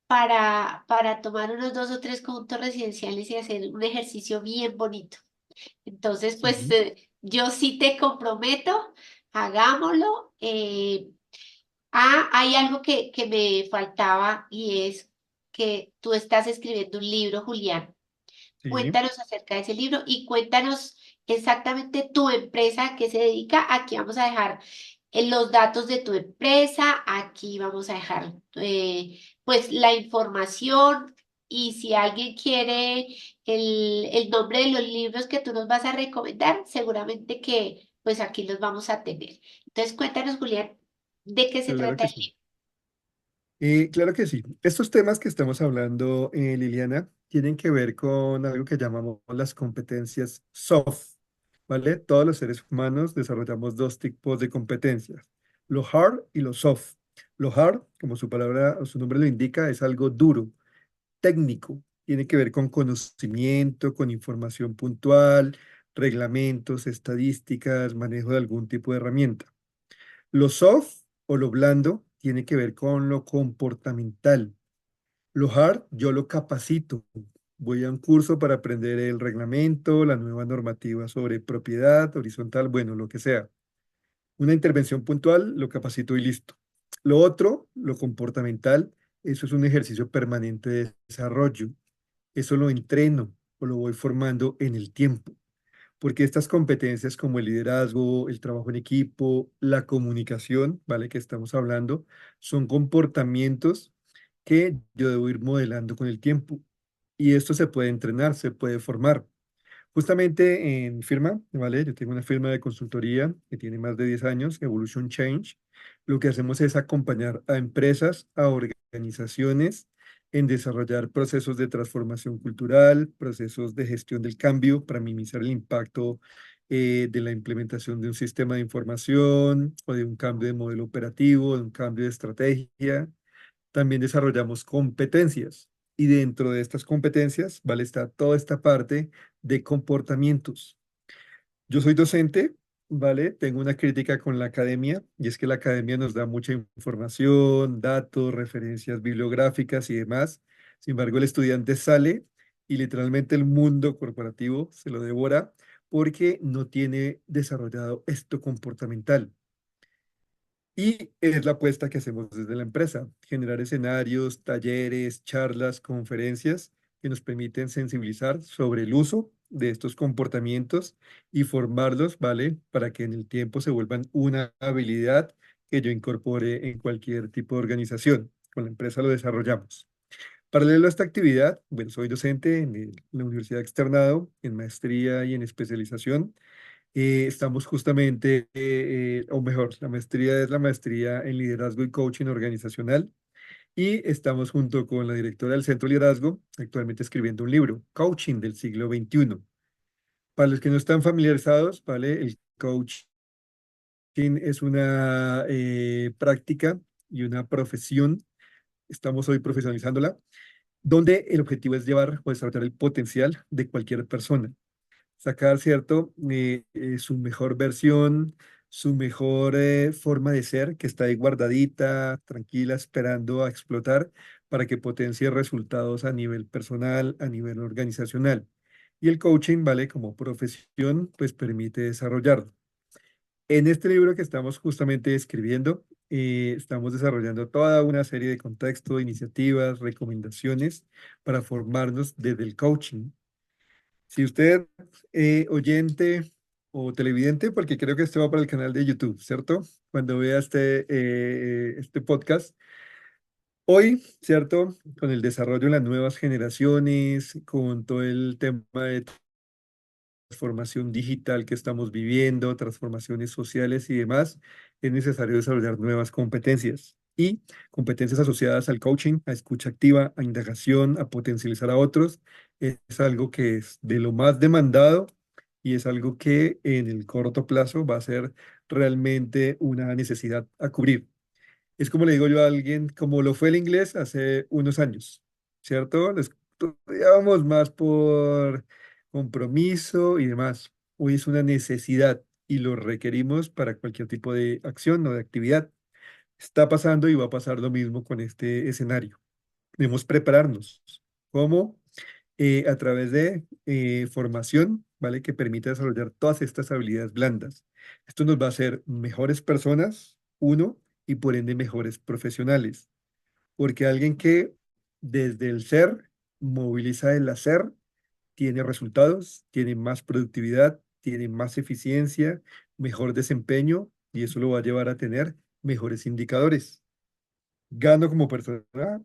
para tomar unos 2 o 3 conjuntos residenciales y hacer un ejercicio bien bonito. Entonces, pues Sí, yo sí te comprometo, hagámoslo. Hay algo que me faltaba y es que tú estás escribiendo un libro, Julián. sí, Cuéntanos acerca de ese libro y cuéntanos exactamente tu empresa a qué se dedica. Aquí vamos a dejar los datos de tu empresa, aquí vamos a dejar pues la información y si alguien quiere el nombre de los libros que tú nos vas a recomendar, seguramente que pues aquí los vamos a tener. Entonces cuéntanos, Julián, de qué se claro trata que el sí. libro. Claro que sí. Estos temas que estamos hablando, Liliana, tienen que ver con algo que llamamos las competencias soft, ¿vale? Todos los seres humanos desarrollamos dos tipos de competencias, lo hard y lo soft. Lo hard, como su palabra o su nombre lo indica, es algo duro, técnico, tiene que ver con conocimiento, con información puntual, reglamentos, estadísticas, manejo de algún tipo de herramienta. Lo soft o lo blando tiene que ver con lo comportamental. Lo hard, yo lo capacito. Voy a un curso para aprender el reglamento, la nueva normativa sobre propiedad horizontal, bueno, lo que sea. Una intervención puntual, lo capacito y listo. Lo otro, lo comportamental, eso es un ejercicio permanente de desarrollo. Eso lo entreno o lo voy formando en el tiempo porque estas competencias como el liderazgo, el trabajo en equipo, la comunicación, ¿vale? Que estamos hablando, son comportamientos que yo debo ir modelando con el tiempo. Y esto se puede entrenar, se puede formar. Justamente en mi firma, ¿vale? Yo tengo una firma de consultoría que tiene más de 10 años, Evolution Change. Lo que hacemos es acompañar a empresas, a organizaciones en desarrollar procesos de transformación cultural, procesos de gestión del cambio para minimizar el impacto de la implementación de un sistema de información o de un cambio de modelo operativo, de un cambio de estrategia. También desarrollamos competencias y dentro de estas competencias, ¿vale? Está toda esta parte de comportamientos. Yo soy docente, ¿vale? Tengo una crítica con la academia y es que la academia nos da mucha información, datos, referencias bibliográficas y demás. Sin embargo, el estudiante sale y literalmente el mundo corporativo se lo devora porque no tiene desarrollado esto comportamental. Y es la apuesta que hacemos desde la empresa, generar escenarios, talleres, charlas, conferencias que nos permiten sensibilizar sobre el uso de estos comportamientos y formarlos, ¿vale? Para que en el tiempo se vuelvan una habilidad que yo incorpore en cualquier tipo de organización. Con la empresa lo desarrollamos. Paralelo a esta actividad, bueno, soy docente en la Universidad Externado, en maestría y en especialización. Estamos justamente, o mejor, la maestría es la maestría en liderazgo y coaching organizacional y estamos junto con la directora del Centro de Liderazgo actualmente escribiendo un libro, Coaching del siglo XXI. Para los que no están familiarizados, ¿vale? El coaching es una práctica y una profesión, estamos hoy profesionalizándola, donde el objetivo es llevar o desarrollar el potencial de cualquier persona sacar, ¿cierto? Su mejor versión, su mejor forma de ser, que está ahí guardadita, tranquila, esperando a explotar para que potencie resultados a nivel personal, a nivel organizacional. Y el coaching, ¿vale? Como profesión, pues permite desarrollarlo. En este libro que estamos justamente escribiendo, estamos desarrollando toda una serie de contextos, iniciativas, recomendaciones para formarnos desde el coaching. Si usted, oyente o televidente, porque creo que esto va para el canal de YouTube, ¿cierto? Cuando vea este podcast, hoy, ¿cierto? Con el desarrollo de las nuevas generaciones, con todo el tema de transformación digital que estamos viviendo, transformaciones sociales y demás, es necesario desarrollar nuevas competencias. y competencias asociadas al coaching, a escucha activa, a indagación, a potencializar a otros, es algo que es de lo más demandado y es algo que en el corto plazo va a ser realmente una necesidad a cubrir. Es como le digo yo a alguien, como lo fue el inglés hace unos años, ¿cierto? Lo estudiábamos más por compromiso y demás. Hoy es una necesidad y lo requerimos para cualquier tipo de acción o de actividad. Está pasando y va a pasar lo mismo con este escenario. Debemos prepararnos. ¿Cómo? A través de formación, ¿vale? Que permita desarrollar todas estas habilidades blandas. Esto nos va a hacer mejores personas, uno, y por ende mejores profesionales. Porque alguien que desde el ser moviliza el hacer, tiene resultados, tiene más productividad, tiene más eficiencia, mejor desempeño, y eso lo va a llevar a tener mejores indicadores. Gano como persona,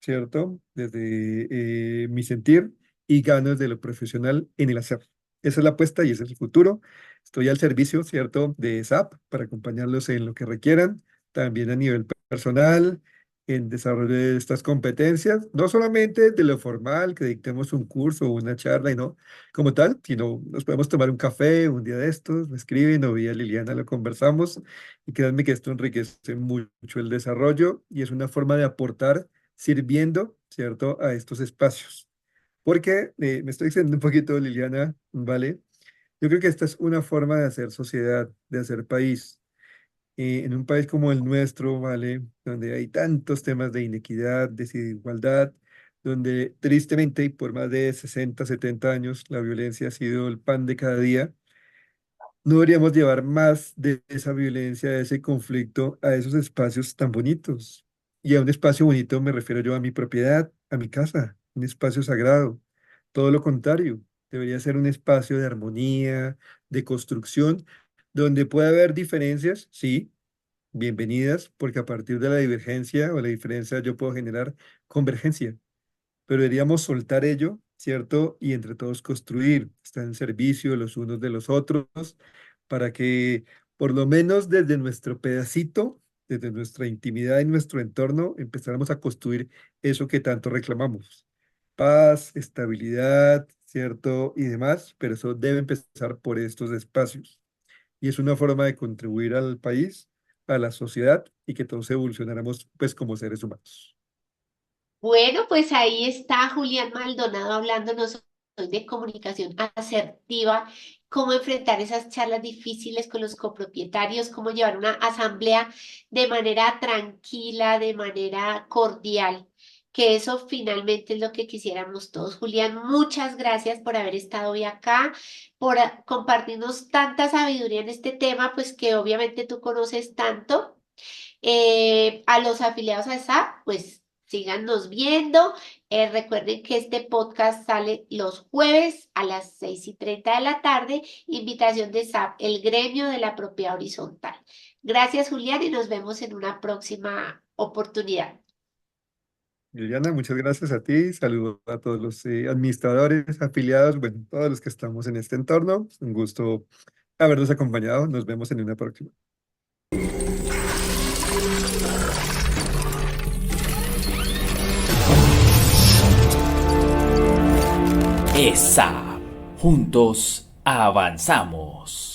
¿cierto? Desde mi sentir y gano desde lo profesional en el hacer. Esa es la apuesta y ese es el futuro. Estoy al servicio, ¿cierto? De SAP para acompañarlos en lo que requieran, también a nivel personal, en desarrollo de estas competencias, no solamente de lo formal, que dictemos un curso o una charla y no como tal, sino nos podemos tomar un café un día de estos, me escriben o vía Liliana lo conversamos y créanme que esto enriquece mucho el desarrollo y es una forma de aportar sirviendo, ¿cierto?, a estos espacios. Porque me estoy extendiendo un poquito, Liliana, ¿vale? Yo creo que esta es una forma de hacer sociedad, de hacer país. En un país como el nuestro, ¿vale? Donde hay tantos temas de inequidad, desigualdad, donde tristemente y por más de 60, 70 años la violencia ha sido el pan de cada día. No deberíamos llevar más de esa violencia, de ese conflicto a esos espacios tan bonitos. Y a un espacio bonito me refiero yo a mi propiedad, a mi casa, un espacio sagrado. Todo lo contrario, debería ser un espacio de armonía, de construcción, donde puede haber diferencias, sí, bienvenidas, porque a partir de la divergencia o la diferencia yo puedo generar convergencia, pero deberíamos soltar ello, ¿cierto? Y entre todos construir, estar en servicio los unos de los otros, para que por lo menos desde nuestro pedacito, desde nuestra intimidad y nuestro entorno, empezáramos a construir eso que tanto reclamamos. Paz, estabilidad, ¿cierto? Y demás, pero eso debe empezar por estos espacios. Y es una forma de contribuir al país, a la sociedad y que todos evolucionáramos pues como seres humanos. Bueno, pues ahí está Julián Maldonado hablándonos hoy de comunicación asertiva, cómo enfrentar esas charlas difíciles con los copropietarios, cómo llevar una asamblea de manera tranquila, de manera cordial, que eso finalmente es lo que quisiéramos todos. Julián, muchas gracias por haber estado hoy acá, por compartirnos tanta sabiduría en este tema, pues que obviamente tú conoces tanto. A los afiliados a SAP, pues síganos viendo. Recuerden que este podcast sale los jueves a las 6:30 de la tarde. Invitación de SAP, el gremio de la propiedad horizontal. Gracias, Julián, y nos vemos en una próxima oportunidad. Liliana, muchas gracias a ti. Saludos a todos los administradores, afiliados, bueno, todos los que estamos en este entorno. Un gusto habernos acompañado. Nos vemos en una próxima. ESA. Juntos avanzamos.